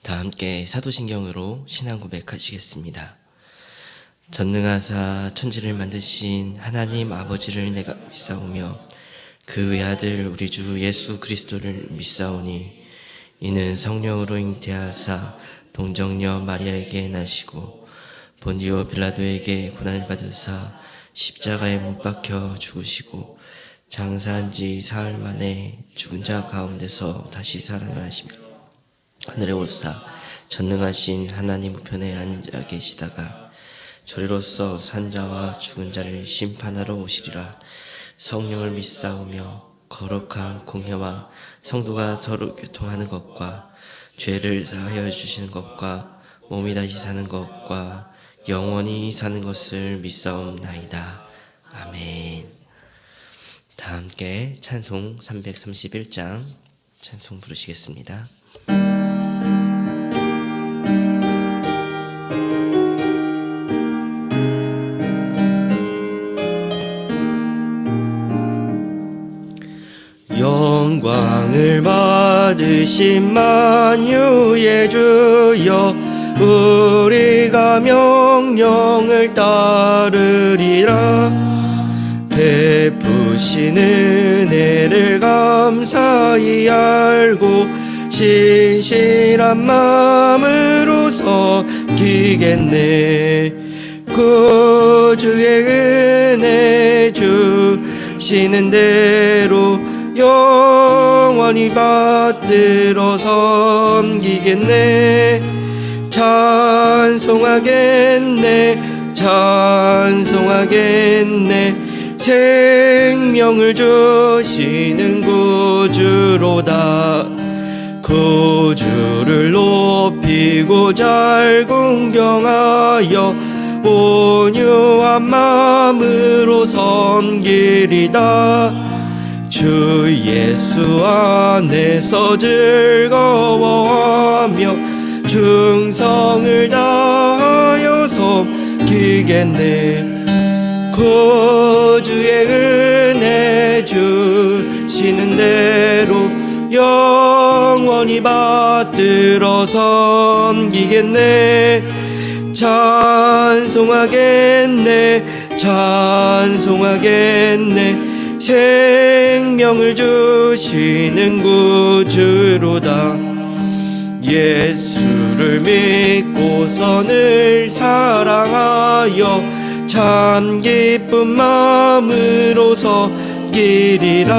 다 함께 사도신경으로 신앙 고백하시겠습니다. 전능하사 천지를 만드신 하나님 아버지를 내가 믿사오며 그 외아들 우리 주 예수 그리스도를 믿사오니 이는 성령으로 잉태하사 동정녀 마리아에게 나시고 본디오 빌라도에게 고난을 받으사 십자가에 못 박혀 죽으시고 장사한 지 사흘 만에 죽은 자 가운데서 다시 살아나시며 하늘에 오르사 전능하신 하나님 우편에 앉아 계시다가 저리로서 산자와 죽은 자를 심판하러 오시리라. 성령을 믿사오며 거룩한 공회와 성도가 서로 교통하는 것과 죄를 사하여 주시는 것과 몸이 다시 사는 것과 영원히 사는 것을 믿사옵나이다. 아멘. 다 함께 찬송 331장 찬송 부르시겠습니다. 영광을 받으신 만유의 주여 우리가 명령을 따르리라. 베푸신 은혜를 감사히 알고 신실한 마음으로 섬기겠네. 구주의 은혜 주시는 대로 영원히 받들어 섬기겠네. 찬송하겠네 찬송하겠네. 생명을 주시는 구주로다. 구주를 높이고 잘 공경하여 온유한 마음으로 섬기리다. 주 예수 안에서 즐거워하며 충성을 다하여 섬기겠네. 구주의 은혜 주시는 대로 영원히 받들어 섬기겠네. 찬송하겠네 찬송하겠네. 생명을 주시는 구주로다. 예수를 믿고서 늘 사랑하여 참 기쁜 마음으로 섬기리라.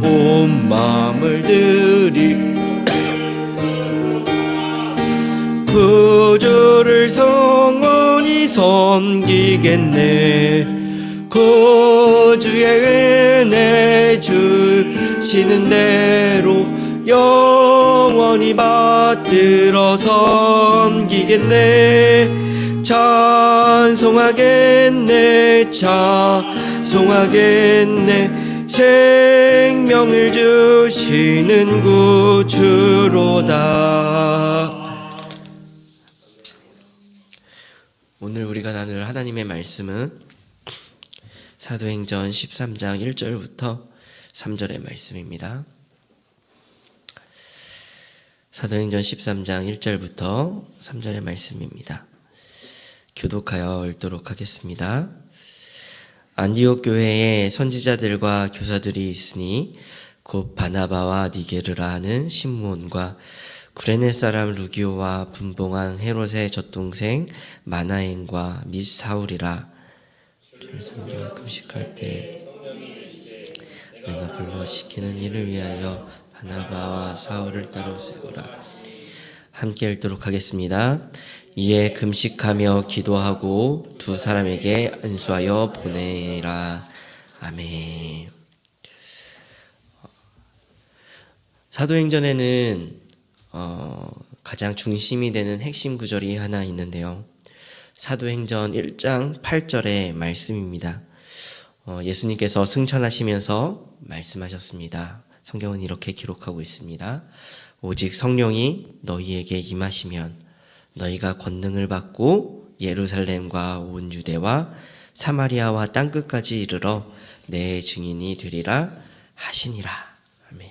온 마음을 들이 구주를 성원히 섬기겠네. 구주의 은혜 주시는 대로 영원히 받들어 섬기겠네. 찬송하겠네 찬송하겠네. 생명을 주시는 구주로다. 오늘 우리가 나눌 하나님의 말씀은 사도행전 13장 1절부터 3절의 말씀입니다. 사도행전 13장 1절부터 3절의 말씀입니다. 교독하여 읽도록 하겠습니다. 안디옥 교회에 선지자들과 교사들이 있으니 곧 바나바와 니게르라 하는 시므온과 구레네 사람 루기오와 분봉한 헤롯의 젖동생 마나엔과 및 사울이라. 성경 금식할 때 내가 불러 시키는 일을 위하여 바나바와 사울을 따로 세우라. 함께 읽도록 하겠습니다. 이에 금식하며 기도하고 두 사람에게 안수하여 보내라. 아멘. 사도행전에는 가장 중심이 되는 핵심 구절이 하나 있는데요. 사도행전 1장 8절의 말씀입니다. 예수님께서 승천하시면서 말씀하셨습니다. 성경은 이렇게 기록하고 있습니다. 오직 성령이 너희에게 임하시면 너희가 권능을 받고 예루살렘과 온 유대와 사마리아와 땅끝까지 이르러 내 증인이 되리라 하시니라. 아멘.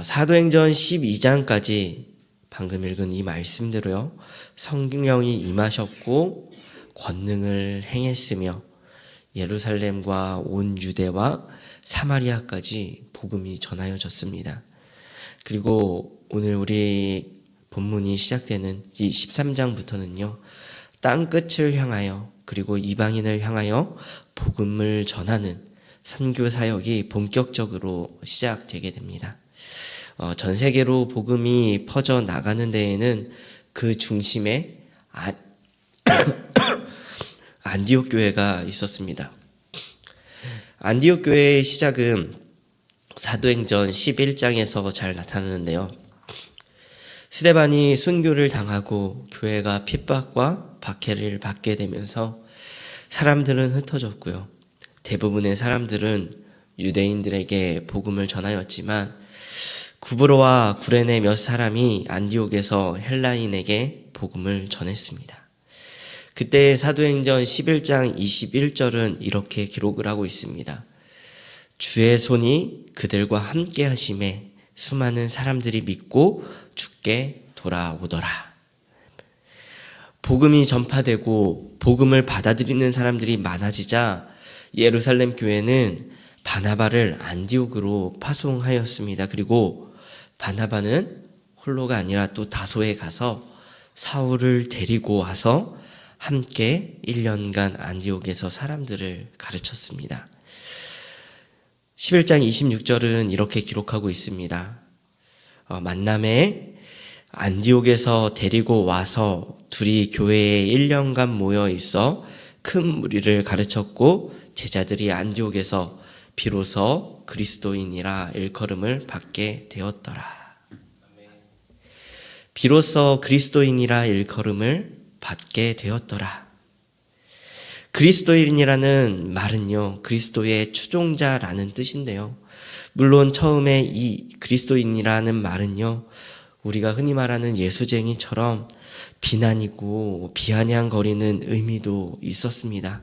사도행전 12장까지 방금 읽은 이 말씀대로요, 성령이 임하셨고 권능을 행했으며 예루살렘과 온 유대와 사마리아까지 복음이 전하여졌습니다. 그리고 오늘 우리 본문이 시작되는 이 13장부터는요, 땅끝을 향하여 그리고 이방인을 향하여 복음을 전하는 선교 사역이 본격적으로 시작되게 됩니다. 전 세계로 복음이 퍼져 나가는 데에는 그 중심에 안디옥 교회가 있었습니다. 안디옥 교회의 시작은 사도행전 11장에서 잘 나타나는데요. 스데반이 순교를 당하고 교회가 핍박과 박해를 받게 되면서 사람들은 흩어졌고요. 대부분의 사람들은 유대인들에게 복음을 전하였지만 구브로와 구레네 몇 사람이 안디옥에서 헬라인에게 복음을 전했습니다. 그때 사도행전 11장 21절은 이렇게 기록을 하고 있습니다. 주의 손이 그들과 함께 하심에 수많은 사람들이 믿고 주께 돌아오더라. 복음이 전파되고 복음을 받아들이는 사람들이 많아지자 예루살렘 교회는 바나바를 안디옥으로 파송하였습니다. 그리고 바나바는 홀로가 아니라 또 다소에 가서 사울을 데리고 와서 함께 1년간 안디옥에서 사람들을 가르쳤습니다. 11장 26절은 이렇게 기록하고 있습니다. 만남에 안디옥에서 데리고 와서 둘이 교회에 1년간 모여 있어 큰 무리를 가르쳤고 제자들이 안디옥에서 비로소 그리스도인이라 일컬음을 받게 되었더라. 비로소 그리스도인이라 일컬음을 받게 되었더라. 그리스도인이라는 말은요, 그리스도의 추종자라는 뜻인데요. 물론 처음에 이 그리스도인이라는 말은요, 우리가 흔히 말하는 예수쟁이처럼 비난이고 비아냥거리는 의미도 있었습니다.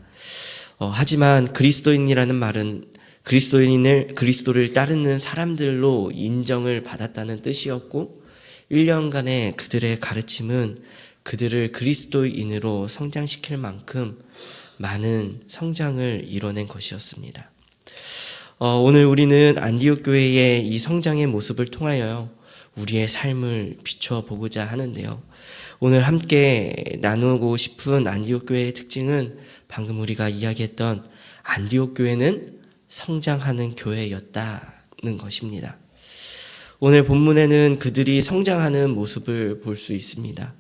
하지만 그리스도인이라는 말은 그리스도를 따르는 사람들로 인정을 받았다는 뜻이었고 1년간의 그들의 가르침은 그들을 그리스도인으로 성장시킬 만큼 많은 성장을 이뤄낸 것이었습니다. 오늘 우리는 안디옥 교회의 이 성장의 모습을 통하여 우리의 삶을 비추어 보고자 하는데요. 오늘 함께 나누고 싶은 안디옥 교회의 특징은 방금 우리가 이야기했던 안디옥 교회는 성장하는 교회였다는 것입니다. 오늘 본문에는 그들이 성장하는 모습을 볼 수 있습니다.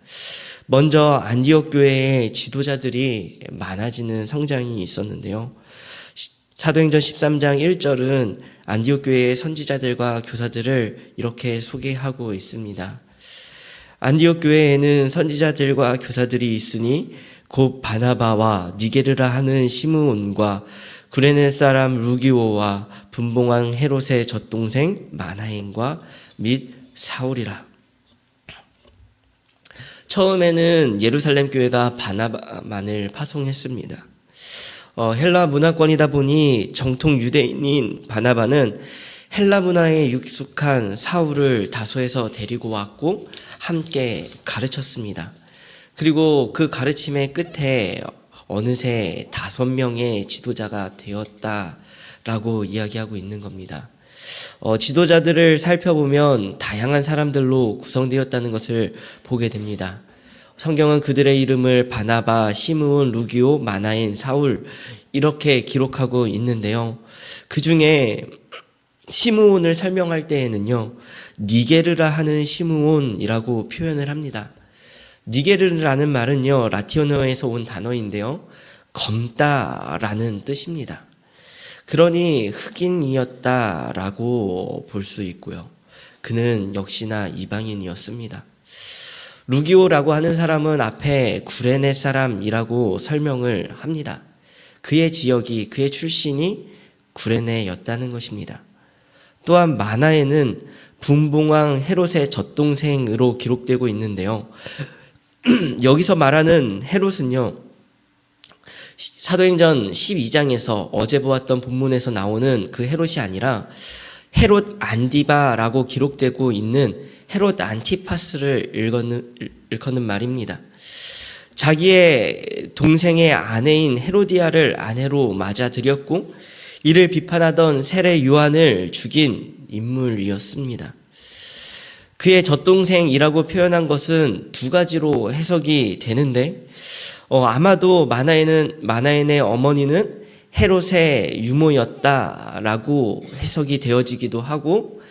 먼저 안디옥 교회의 지도자들이 많아지는 성장이 있었는데요. 사도행전 13장 1절은 안디옥 교회의 선지자들과 교사들을 이렇게 소개하고 있습니다. 안디옥 교회에는 선지자들과 교사들이 있으니 곧 바나바와 니게르라 하는 시므온과 구레네 사람 루기오와 분봉왕 헤롯의 젖동생 마나엔과 및 사울이라. 처음에는 예루살렘 교회가 바나바만을 파송했습니다. 헬라 문화권이다 보니 정통 유대인인 바나바는 헬라 문화에 익숙한 사울을 다소에서 데리고 왔고 함께 가르쳤습니다. 그리고 그 가르침의 끝에 어느새 5명의 지도자가 되었다라고 이야기하고 있는 겁니다. 지도자들을 살펴보면 다양한 사람들로 구성되었다는 것을 보게 됩니다. 성경은 그들의 이름을 바나바, 시므온, 루기오, 마나엔, 사울 이렇게 기록하고 있는데요. 그 중에 시므온을 설명할 때에는요, 니게르라 하는 시므온이라고 표현을 합니다. 니게르라는 말은요, 라틴어에서 온 단어인데요, 검다라는 뜻입니다. 그러니 흑인이었다라고 볼 수 있고요. 그는 역시나 이방인이었습니다. 루기오라고 하는 사람은 앞에 구레네 사람이라고 설명을 합니다. 그의 지역이, 그의 출신이 구레네였다는 것입니다. 또한 마나에는 분봉왕 헤롯의 젖동생으로 기록되고 있는데요. 여기서 말하는 헤롯은요, 사도행전 12장에서 어제 보았던 본문에서 나오는 그 헤롯이 아니라 헤롯 안디바라고 기록되고 있는 헤롯 안티파스를 일컫는 말입니다. 자기의 동생의 아내인 헤로디아를 아내로 맞아들였고 이를 비판하던 세례 요한을 죽인 인물이었습니다. 그의 젖동생이라고 표현한 것은 두 가지로 해석이 되는데 아마도 마나엔의 어머니는 헤롯의 유모였다라고 해석이 되어지기도 하고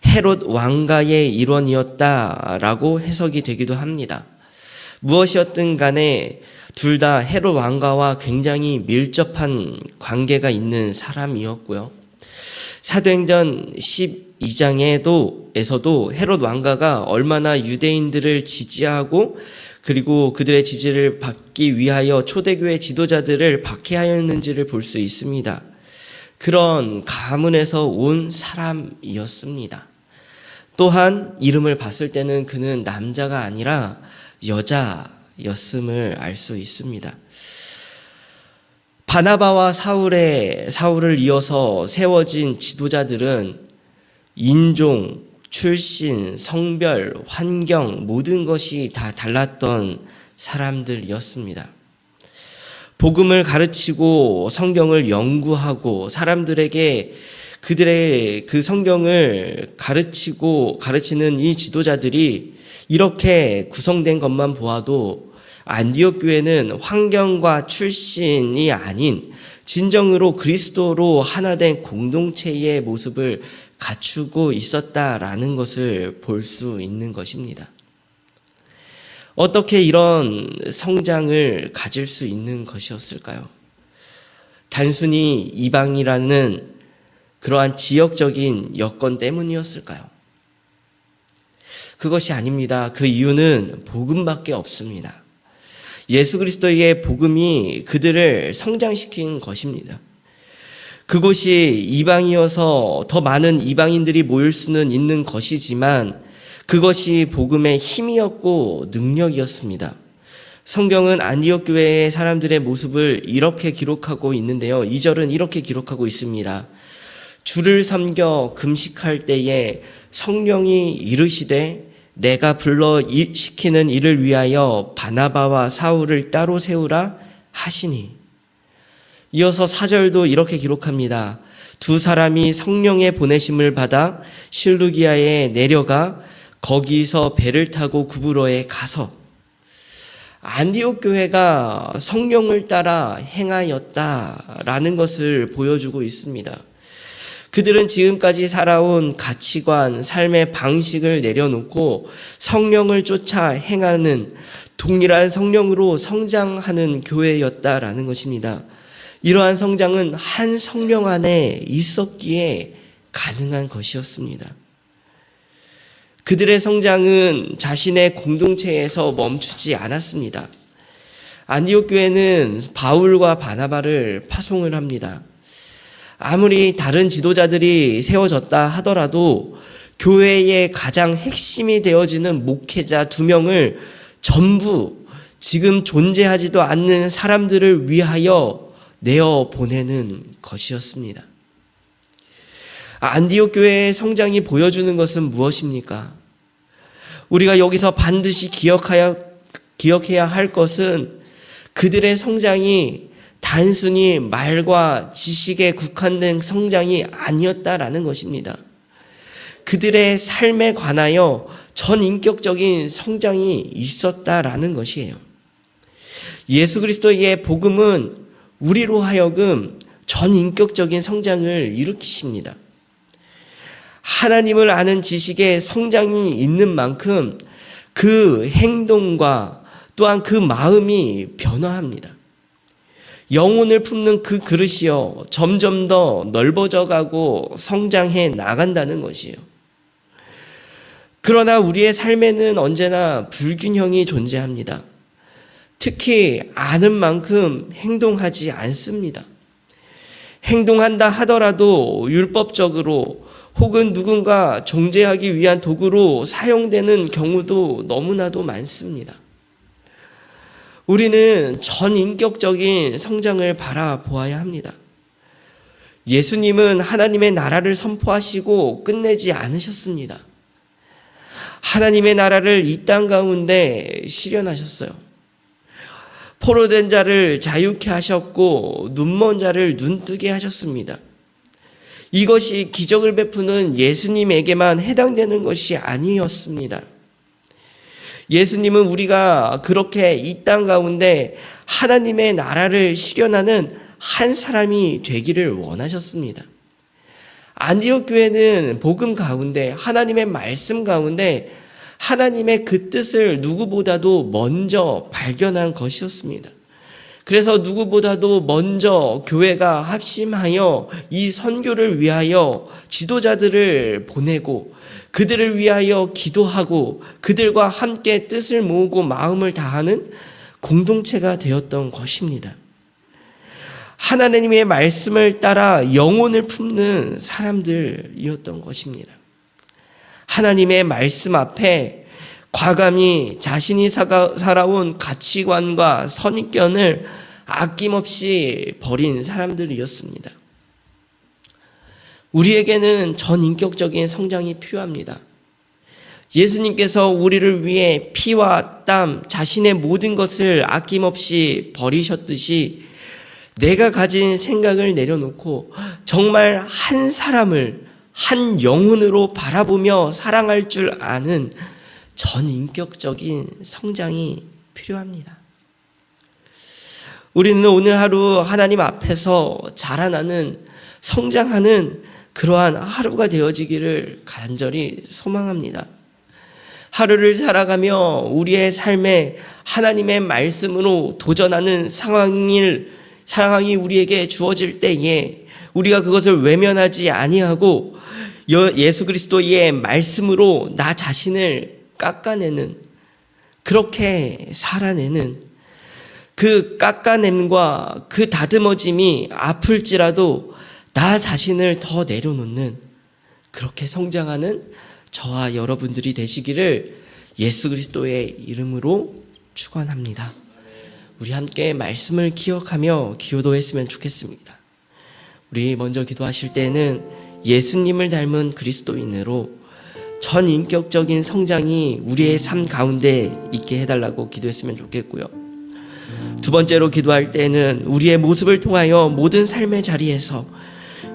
헤롯 왕가의 일원이었다라고 해석이 되기도 합니다. 무엇이었든 간에 둘 다 헤롯 왕가와 굉장히 밀접한 관계가 있는 사람이었고요. 사도행전 12장에서도 헤롯 왕가가 얼마나 유대인들을 지지하고 그리고 그들의 지지를 받기 위하여 초대교회 지도자들을 박해하였는지를 볼 수 있습니다. 그런 가문에서 온 사람이었습니다. 또한 이름을 봤을 때는 그는 남자가 아니라 여자였음을 알 수 있습니다. 바나바와 사울을 이어서 세워진 지도자들은 인종, 출신, 성별, 환경 모든 것이 다 달랐던 사람들이었습니다. 복음을 가르치고 성경을 연구하고 사람들에게 그들의 그 성경을 가르치는 이 지도자들이 이렇게 구성된 것만 보아도 안디옥 교회는 환경과 출신이 아닌 진정으로 그리스도로 하나 된 공동체의 모습을 갖추고 있었다라는 것을 볼 수 있는 것입니다. 어떻게 이런 성장을 가질 수 있는 것이었을까요? 단순히 이방이라는 그러한 지역적인 여건 때문이었을까요? 그것이 아닙니다. 그 이유는 복음밖에 없습니다. 예수 그리스도의 복음이 그들을 성장시킨 것입니다. 그곳이 이방이어서 더 많은 이방인들이 모일 수는 있는 것이지만 그것이 복음의 힘이었고 능력이었습니다. 성경은 안디옥 교회의 사람들의 모습을 이렇게 기록하고 있는데요. 2절은 이렇게 기록하고 있습니다. 주를 섬겨 금식할 때에 성령이 이르시되 내가 불러 시키는 일을 위하여 바나바와 사울을 따로 세우라 하시니. 이어서 4절도 이렇게 기록합니다. 두 사람이 성령의 보내심을 받아 실루기아에 내려가 거기서 배를 타고 구브로에 가서. 안디옥 교회가 성령을 따라 행하였다라는 것을 보여주고 있습니다. 그들은 지금까지 살아온 가치관, 삶의 방식을 내려놓고 성령을 쫓아 행하는 동일한 성령으로 성장하는 교회였다라는 것입니다. 이러한 성장은 한 성령 안에 있었기에 가능한 것이었습니다. 그들의 성장은 자신의 공동체에서 멈추지 않았습니다. 안디옥 교회는 바울과 바나바를 파송을 합니다. 아무리 다른 지도자들이 세워졌다 하더라도 교회의 가장 핵심이 되어지는 목회자 2명을 전부 지금 존재하지도 않는 사람들을 위하여 내어 보내는 것이었습니다. 안디옥 교회의 성장이 보여주는 것은 무엇입니까? 우리가 여기서 반드시 기억해야 할 것은 그들의 성장이 단순히 말과 지식에 국한된 성장이 아니었다라는 것입니다. 그들의 삶에 관하여 전인격적인 성장이 있었다라는 것이에요. 예수 그리스도의 복음은 우리로 하여금 전인격적인 성장을 일으키십니다. 하나님을 아는 지식에 성장이 있는 만큼 그 행동과 또한 그 마음이 변화합니다. 영혼을 품는 그 그릇이요 점점 더 넓어져 가고 성장해 나간다는 것이에요. 그러나 우리의 삶에는 언제나 불균형이 존재합니다. 특히 아는 만큼 행동하지 않습니다. 행동한다 하더라도 율법적으로 혹은 누군가 정죄하기 위한 도구로 사용되는 경우도 너무나도 많습니다. 우리는 전인격적인 성장을 바라보아야 합니다. 예수님은 하나님의 나라를 선포하시고 끝내지 않으셨습니다. 하나님의 나라를 이 땅 가운데 실현하셨어요. 포로된 자를 자유케 하셨고 눈먼 자를 눈뜨게 하셨습니다. 이것이 기적을 베푸는 예수님에게만 해당되는 것이 아니었습니다. 예수님은 우리가 그렇게 이 땅 가운데 하나님의 나라를 실현하는 한 사람이 되기를 원하셨습니다. 안디옥 교회는 복음 가운데, 하나님의 말씀 가운데 하나님의 그 뜻을 누구보다도 먼저 발견한 것이었습니다. 그래서 누구보다도 먼저 교회가 합심하여 이 선교를 위하여 지도자들을 보내고 그들을 위하여 기도하고 그들과 함께 뜻을 모으고 마음을 다하는 공동체가 되었던 것입니다. 하나님의 말씀을 따라 영혼을 품는 사람들이었던 것입니다. 하나님의 말씀 앞에 과감히 자신이 살아온 가치관과 선입견을 아낌없이 버린 사람들이었습니다. 우리에게는 전인격적인 성장이 필요합니다. 예수님께서 우리를 위해 피와 땀, 자신의 모든 것을 아낌없이 버리셨듯이 내가 가진 생각을 내려놓고 정말 한 사람을 한 영혼으로 바라보며 사랑할 줄 아는 전인격적인 성장이 필요합니다. 우리는 오늘 하루 하나님 앞에서 자라나는, 성장하는 그러한 하루가 되어지기를 간절히 소망합니다. 하루를 살아가며 우리의 삶에 하나님의 말씀으로 도전하는 상황이 우리에게 주어질 때에 우리가 그것을 외면하지 아니하고 예수 그리스도의 말씀으로 나 자신을 깎아내는, 그렇게 살아내는 그 깎아냄과 그 다듬어짐이 아플지라도 나 자신을 더 내려놓는, 그렇게 성장하는 저와 여러분들이 되시기를 예수 그리스도의 이름으로 축원합니다. 우리 함께 말씀을 기억하며 기도했으면 좋겠습니다. 우리 먼저 기도하실 때는 예수님을 닮은 그리스도인으로 전인격적인 성장이 우리의 삶 가운데 있게 해달라고 기도했으면 좋겠고요. 두 번째로 기도할 때는 우리의 모습을 통하여 모든 삶의 자리에서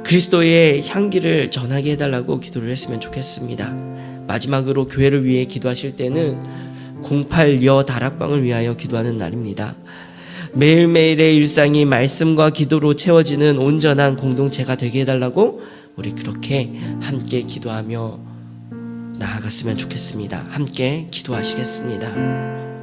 그리스도의 향기를 전하게 해달라고 기도를 했으면 좋겠습니다. 마지막으로 교회를 위해 기도하실 때는 08 여 다락방을 위하여 기도하는 날입니다. 매일매일의 일상이 말씀과 기도로 채워지는 온전한 공동체가 되게 해달라고 우리 그렇게 함께 기도하며 나아갔으면 좋겠습니다. 함께 기도하시겠습니다.